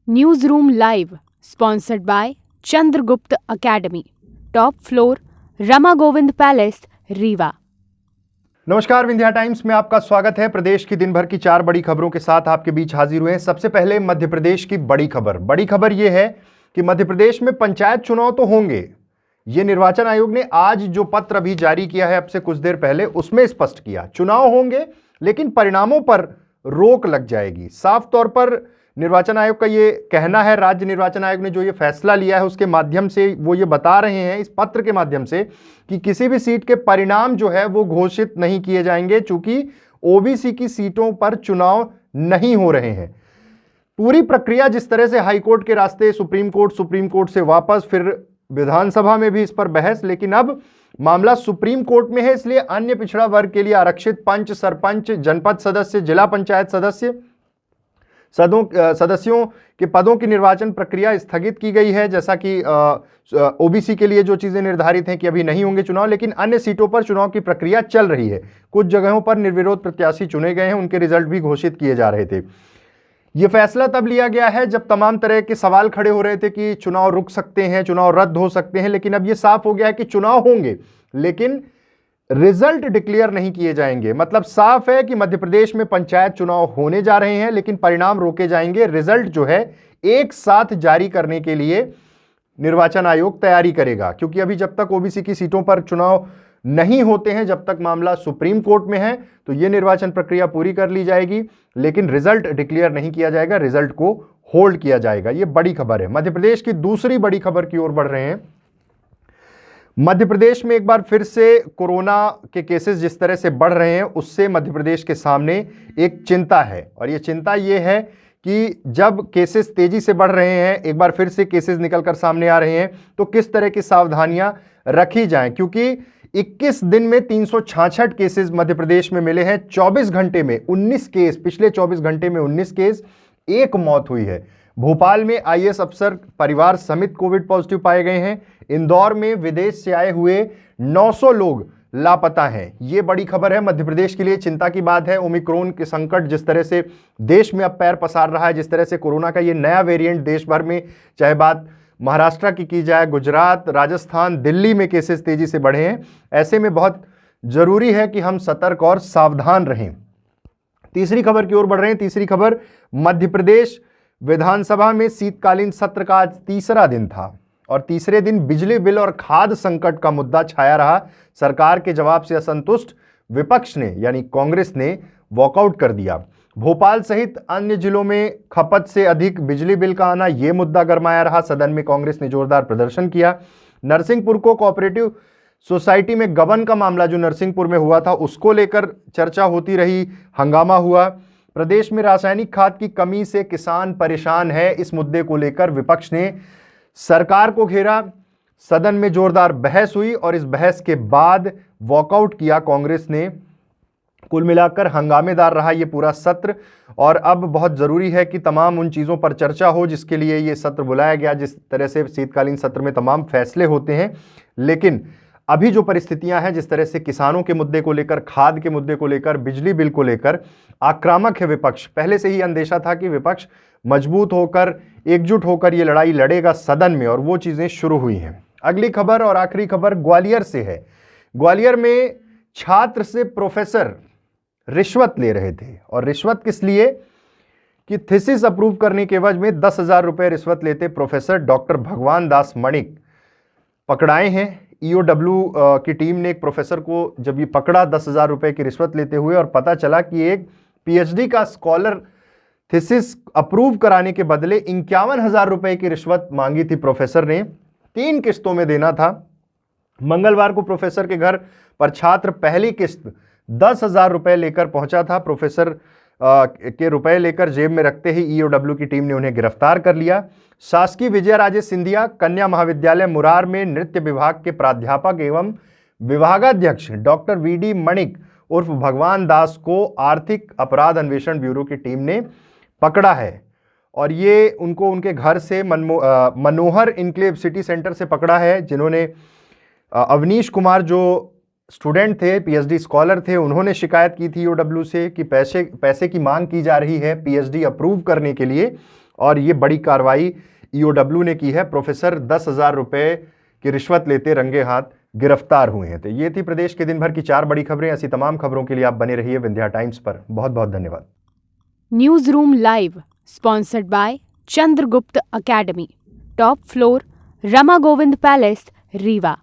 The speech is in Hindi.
News room live sponsored by Chandragupta academy, top floor, Rama Govind palace, Rewa. नमस्कार, विंध्या टाइम्स में आपका स्वागत है। प्रदेश की दिन भर की 4 बड़ी खबरों के साथ आपके बीच हाजिर हुए हैं। सबसे पहले मध्य प्रदेश की बड़ी खबर यह है कि मध्य प्रदेश में पंचायत चुनाव तो होंगे। ये निर्वाचन आयोग ने आज जो पत्र अभी जारी किया है, अब से कुछ देर पहले, उसमें स्पष्ट किया चुनाव होंगे लेकिन परिणामों पर रोक लग जाएगी। साफ तौर पर निर्वाचन आयोग का ये कहना है, राज्य निर्वाचन आयोग ने जो ये फैसला लिया है उसके माध्यम से वो ये बता रहे हैं इस पत्र के माध्यम से कि किसी भी सीट के परिणाम जो है वो घोषित नहीं किए जाएंगे, चूंकि ओबीसी की सीटों पर चुनाव नहीं हो रहे हैं। पूरी प्रक्रिया जिस तरह से हाईकोर्ट के रास्ते सुप्रीम कोर्ट से वापस, फिर विधानसभा में भी इस पर बहस, लेकिन अब मामला सुप्रीम कोर्ट में है। इसलिए अन्य पिछड़ा वर्ग के लिए आरक्षित पंच, सरपंच, जनपद सदस्य, जिला पंचायत सदस्यों के पदों की निर्वाचन प्रक्रिया स्थगित की गई है। जैसा कि ओबीसी के लिए जो चीजें निर्धारित हैं कि अभी नहीं होंगे चुनाव, लेकिन अन्य सीटों पर चुनाव की प्रक्रिया चल रही है। कुछ जगहों पर निर्विरोध प्रत्याशी चुने गए हैं, उनके रिजल्ट भी घोषित किए जा रहे थे। यह फैसला तब लिया गया है जब तमाम तरह के सवाल खड़े हो रहे थे कि चुनाव रुक सकते हैं, चुनाव रद्द हो सकते हैं, लेकिन अब यह साफ हो गया है कि चुनाव होंगे लेकिन रिजल्ट डिक्लेयर नहीं किए जाएंगे। मतलब साफ है कि मध्य प्रदेश में पंचायत चुनाव होने जा रहे हैं लेकिन परिणाम रोके जाएंगे। रिजल्ट जो है एक साथ जारी करने के लिए निर्वाचन आयोग तैयारी करेगा, क्योंकि अभी जब तक ओबीसी की सीटों पर चुनाव नहीं होते हैं, जब तक मामला सुप्रीम कोर्ट में है, तो यह निर्वाचन प्रक्रिया पूरी कर ली जाएगी लेकिन रिजल्ट डिक्लेयर नहीं किया जाएगा, रिजल्ट को होल्ड किया जाएगा। यह बड़ी खबर है। मध्य प्रदेश की दूसरी बड़ी खबर की ओर बढ़ रहे हैं। मध्य प्रदेश में एक बार फिर से कोरोना के केसेस जिस तरह से बढ़ रहे हैं, उससे मध्य प्रदेश के सामने एक चिंता है, और ये चिंता ये है कि जब केसेस तेजी से बढ़ रहे हैं, एक बार फिर से केसेस निकलकर सामने आ रहे हैं, तो किस तरह की सावधानियां रखी जाएं, क्योंकि 21 दिन में 366 केसेस मध्य प्रदेश में मिले हैं। 24 घंटे में 19 केस, पिछले 24 घंटे में 19 केस, एक मौत हुई है। भोपाल में आईएएस अफसर परिवार समेत कोविड पॉजिटिव पाए गए हैं। इंदौर में विदेश से आए हुए 900 लोग लापता हैं। यह बड़ी खबर है, मध्य प्रदेश के लिए चिंता की बात है। ओमिक्रॉन के संकट जिस तरह से देश में अब पैर पसार रहा है, जिस तरह से कोरोना का ये नया वेरिएंट देश भर में, चाहे बात महाराष्ट्र की जाए, गुजरात, राजस्थान, दिल्ली में केसेस तेजी से बढ़े हैं। ऐसे में बहुत जरूरी है कि हम सतर्क और सावधान रहें। तीसरी खबर की ओर बढ़ रहे हैं। तीसरी खबर, मध्य प्रदेश विधानसभा में शीतकालीन सत्र का आज तीसरा दिन था और तीसरे दिन बिजली बिल और खाद्य संकट का मुद्दा छाया रहा। सरकार के जवाब से असंतुष्ट विपक्ष ने, यानी कांग्रेस ने, वॉकआउट कर दिया। भोपाल सहित अन्य जिलों में खपत से अधिक बिजली बिल का आना, यह मुद्दा गरमाया रहा। सदन में कांग्रेस ने जोरदार प्रदर्शन किया। नरसिंहपुर को कोऑपरेटिव सोसाइटी में गबन का मामला जो नरसिंहपुर में हुआ था, उसको लेकर चर्चा होती रही, हंगामा हुआ। प्रदेश में रासायनिक खाद की कमी से किसान परेशान है, इस मुद्दे को लेकर विपक्ष ने सरकार को घेरा। सदन में जोरदार बहस हुई और इस बहस के बाद वॉकआउट किया कांग्रेस ने। कुल मिलाकर हंगामेदार रहा ये पूरा सत्र, और अब बहुत जरूरी है कि तमाम उन चीजों पर चर्चा हो जिसके लिए ये सत्र बुलाया गया। जिस तरह से शीतकालीन सत्र में तमाम फैसले होते हैं, लेकिन अभी जो परिस्थितियां हैं, जिस तरह से किसानों के मुद्दे को लेकर, खाद के मुद्दे को लेकर, बिजली बिल को लेकर आक्रामक है विपक्ष। पहले से ही अंदेशा था कि विपक्ष मजबूत होकर, एकजुट होकर ये लड़ाई लड़ेगा सदन में, और वो चीजें शुरू हुई हैं। अगली खबर और आखिरी खबर ग्वालियर से है। ग्वालियर में छात्र से प्रोफेसर रिश्वत ले रहे थे, और रिश्वत किस लिए कि थीसिस अप्रूव करने के एवज में 10,000 रुपए रिश्वत लेते प्रोफेसर डॉक्टर भगवान दास मणिक पकड़ाए हैं। ईओडब्ल्यू की टीम ने एक प्रोफेसर को जब ये पकड़ा 10,000 रुपए की रिश्वत लेते हुए, और पता चला कि एक पीएचडी का स्कॉलर थीसिस अप्रूव कराने के बदले 51,000 रुपए की रिश्वत मांगी थी प्रोफेसर ने। 3 किस्तों में देना था। मंगलवार को प्रोफेसर के घर पर छात्र पहली किस्त 10,000 रुपए लेकर पहुंचा था। प्रोफेसर के रुपए लेकर जेब में रखते ही ईओडब्ल्यू की टीम ने उन्हें गिरफ्तार कर लिया। शासकीय विजयराजे सिंधिया कन्या महाविद्यालय मुरार में नृत्य विभाग के प्राध्यापक एवं विभागाध्यक्ष डॉक्टर वीडी मणिक उर्फ भगवान दास को आर्थिक अपराध अन्वेषण ब्यूरो की टीम ने पकड़ा है, और ये उनको उनके घर से मनोहर इनक्लेव सिटी सेंटर से पकड़ा है, जिन्होंने अवनीश कुमार जो स्टूडेंट थे, पीएचडी स्कॉलर थे, उन्होंने शिकायत की थी ईओडब्ल्यू से कि पैसे की मांग की जा रही है पीएचडी अप्रूव करने के लिए, और ये बड़ी कार्रवाई ईओडब्ल्यू ने की है। प्रोफेसर 10,000 रुपए की रिश्वत लेते रंगे हाथ गिरफ्तार हुए हैं। तो ये थी प्रदेश के दिन भर की 4 बड़ी खबरें। ऐसी तमाम खबरों के लिए आप बने रहिए विंध्या टाइम्स पर। बहुत बहुत धन्यवाद। News room live sponsored by Chandragupta academy, top floor, Rama Govind palace, Rewa.